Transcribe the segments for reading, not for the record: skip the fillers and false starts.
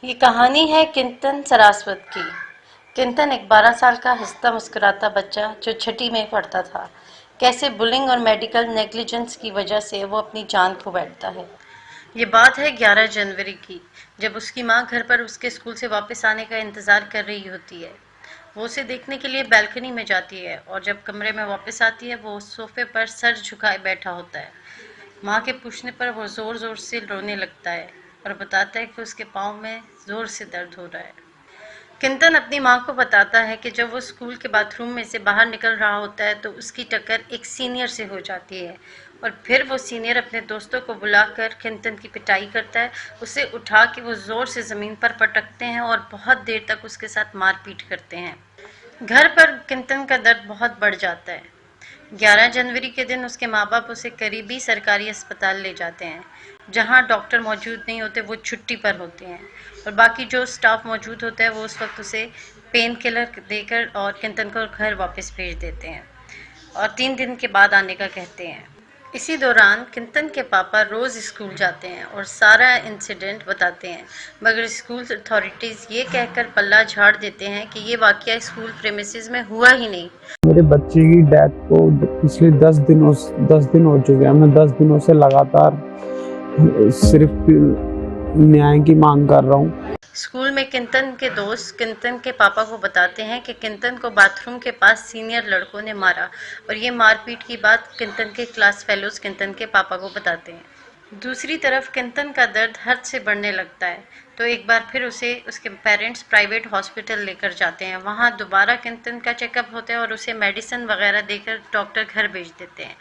ये कहानी है किंतन सरास्वत की। किंतन एक 12 साल का हंसता मुस्कुराता बच्चा जो छठी में पढ़ता था। कैसे बुलिंग और मेडिकल नेग्लिजेंस की वजह से वो अपनी जान खो बैठता है। ये बात है 11 जनवरी की, जब उसकी माँ घर पर उसके स्कूल से वापस आने का इंतजार कर रही होती है। वो उसे देखने के लिए बैल्कनी में जाती है और जब कमरे में वापस आती है वो सोफे पर सर झुकाए बैठा होता है। माँ के पूछने पर वो जोर जोर से रोने लगता है और बताता है कि उसके पाँव में जोर से दर्द हो रहा है। किंतन अपनी माँ को बताता है कि जब वो स्कूल के बाथरूम में से बाहर निकल रहा होता है तो उसकी टक्कर एक सीनियर से हो जाती है और फिर वो सीनियर अपने दोस्तों को बुलाकर किंतन की पिटाई करता है। उसे उठा के वो जोर से ज़मीन पर पटकते हैं और बहुत देर तक उसके साथ मारपीट करते हैं। घर पर किंतन का दर्द बहुत बढ़ जाता है। 11 जनवरी के दिन उसके माँ बाप उसे करीबी सरकारी अस्पताल ले जाते हैं, जहाँ डॉक्टर मौजूद नहीं होते, वो छुट्टी पर होते हैं और बाकी जो स्टाफ मौजूद होता है वो उस वक्त उसे पेन किलर देकर और किंतन को घर वापस भेज देते हैं और 3 दिन के बाद आने का कहते हैं। इसी दौरान किंतन के पापा रोज स्कूल जाते हैं और सारा इंसिडेंट बताते हैं, मगर स्कूल अथॉरिटीज ये कहकर पल्ला झाड़ देते हैं कि ये वाकया स्कूल प्रेमिसेस में हुआ ही नहीं। मेरे बच्चे की डेथ को पिछले 10 दिन हो चुके हैं। मैं 10 दिनों से लगातार सिर्फ न्याय की मांग कर रहा हूँ। स्कूल में किंतन के दोस्त किंतन के पापा को बताते हैं कि किंतन को बाथरूम के पास सीनियर लड़कों ने मारा और ये मारपीट की बात किंतन के क्लास फेलोज किंतन के पापा को बताते हैं। दूसरी तरफ किंतन का दर्द हद से बढ़ने लगता है तो एक बार फिर उसे उसके पेरेंट्स प्राइवेट हॉस्पिटल लेकर जाते हैं। वहाँ दोबारा किंतन का चेकअप होता है और उसे मेडिसिन वगैरह देकर डॉक्टर घर भेज देते हैं।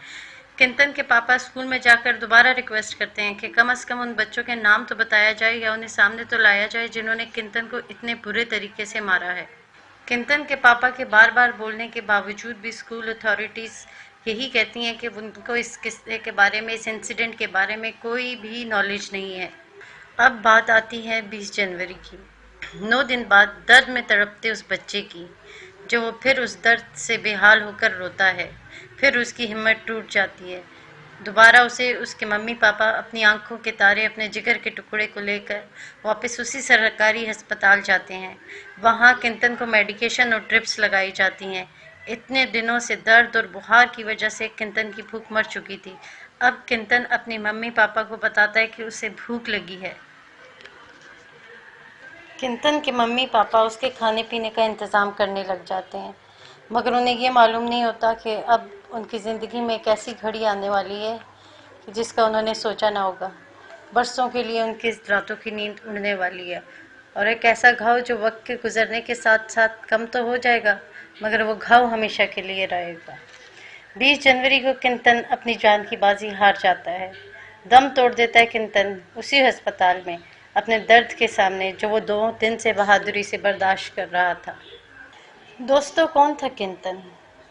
किंतन के पापा स्कूल में जाकर दोबारा रिक्वेस्ट करते हैं कि कम से कम उन बच्चों के नाम तो बताया जाए या उन्हें सामने तो लाया जाए जिन्होंने किंतन को इतने बुरे तरीके से मारा है। किंतन के पापा के बार बार बोलने के बावजूद भी स्कूल अथॉरिटीज़ यही कहती हैं कि उनको इस किस्से के बारे में, इस इंसिडेंट के बारे में कोई भी नॉलेज नहीं है। अब बात आती है 20 जनवरी की। 9 दिन बाद दर्द में तड़पते उस बच्चे की, जो वो फिर उस दर्द से बेहाल होकर रोता है। फिर उसकी हिम्मत टूट जाती है। दोबारा उसे उसके मम्मी पापा अपनी आंखों के तारे, अपने जिगर के टुकड़े को लेकर वापस उसी सरकारी अस्पताल जाते हैं। वहाँ किंतन को मेडिकेशन और ड्रिप्स लगाई जाती हैं। इतने दिनों से दर्द और बुखार की वजह से किंतन की भूख मर चुकी थी। अब किंतन अपने मम्मी पापा को बताता है कि उसे भूख लगी है। किंतन के मम्मी पापा उसके खाने पीने का इंतज़ाम करने लग जाते हैं, मगर उन्हें ये मालूम नहीं होता कि अब उनकी ज़िंदगी में एक ऐसी घड़ी आने वाली है कि जिसका उन्होंने सोचा ना होगा। बरसों के लिए उनकी रातों की नींद उड़ने वाली है और एक ऐसा घाव जो वक्त के गुजरने के साथ साथ कम तो हो जाएगा, मगर वो घाव हमेशा के लिए रहेगा। 20 जनवरी को किंतन अपनी जान की बाजी हार जाता है। दम तोड़ देता है किंतन उसी अस्पताल में, अपने दर्द के सामने जो वो 2 दिन से बहादुरी से बर्दाश्त कर रहा था। दोस्तों, कौन था किंतन?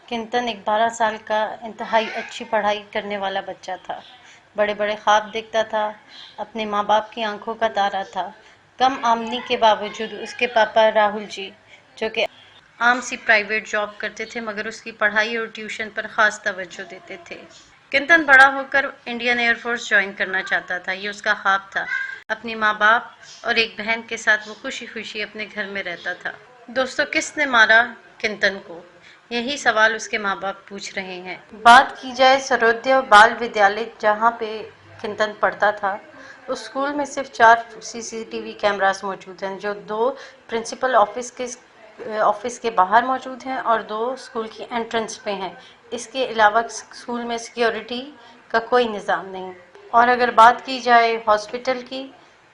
किंतन एक 12 साल का इंतहाई अच्छी पढ़ाई करने वाला बच्चा था। बड़े बड़े ख्वाब देखता था, अपने माँ बाप की आंखों का तारा था। कम आमदनी के बावजूद उसके पापा राहुल जी, जो कि आम सी प्राइवेट जॉब करते थे, मगर उसकी पढ़ाई और ट्यूशन पर खास तवज्जो देते थे। किंतन बड़ा होकर इंडियन एयरफोर्स ज्वाइन करना चाहता था, ये उसका ख्वाब था। अपनी माँ बाप और एक बहन के साथ वो खुशी खुशी अपने घर में रहता था। दोस्तों, किसने मारा किंतन को? यही सवाल उसके माँ बाप पूछ रहे हैं। बात की जाए सर्वोदय बाल विद्यालय जहाँ पे किंतन पढ़ता था, उस स्कूल में सिर्फ 4 सीसीटीवी कैमरास मौजूद हैं, जो 2 प्रिंसिपल ऑफिस के बाहर मौजूद हैं और 2 स्कूल की एंट्रेंस पे हैं। इसके अलावा स्कूल में सिक्योरिटी का कोई निज़ाम नहीं। और अगर बात की जाए हॉस्पिटल की,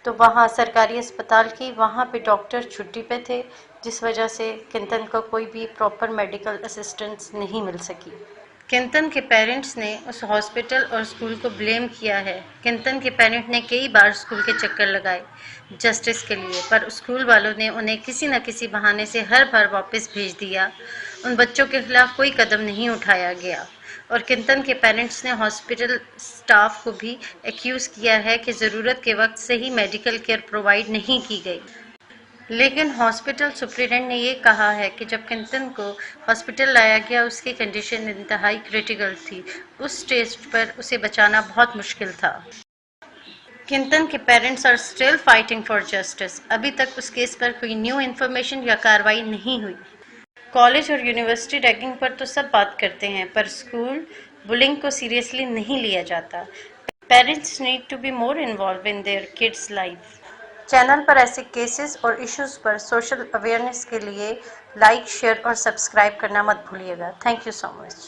तो वहाँ सरकारी अस्पताल की, वहाँ पे डॉक्टर छुट्टी पे थे, जिस वजह से किंतन को कोई भी प्रॉपर मेडिकल असिस्टेंस नहीं मिल सकी। किंतन के पेरेंट्स ने उस हॉस्पिटल और स्कूल को ब्लेम किया है। किंतन के पेरेंट ने कई बार स्कूल के चक्कर लगाए जस्टिस के लिए, पर स्कूल वालों ने उन्हें किसी न किसी बहाने से हर बार वापस भेज दिया। उन बच्चों के खिलाफ कोई कदम नहीं उठाया गया और किंतन के पेरेंट्स ने हॉस्पिटल स्टाफ को भी एक्यूज़ किया है कि ज़रूरत के वक्त सही मेडिकल केयर प्रोवाइड नहीं की गई। लेकिन हॉस्पिटल सुप्रिटेंडेंट ने ये कहा है कि जब किंतन को हॉस्पिटल लाया गया उसकी कंडीशन इंतहाई क्रिटिकल थी। उस स्टेज पर उसे बचाना बहुत मुश्किल था। किंतन के parents are still fighting for justice. अभी तक उस केस पर कोई न्यू इन्फॉर्मेशन या कार्रवाई नहीं हुई। कॉलेज और यूनिवर्सिटी रैगिंग पर तो सब बात करते हैं, पर स्कूल बुलिंग को सीरियसली नहीं लिया जाता। Parents need to be more involve in their kids life. Channel पर ऐसे केसेस और इश्यूज पर सोशल अवेयरनेस के लिए लाइक, शेयर और सब्सक्राइब करना मत भूलिएगा। Thank you so much.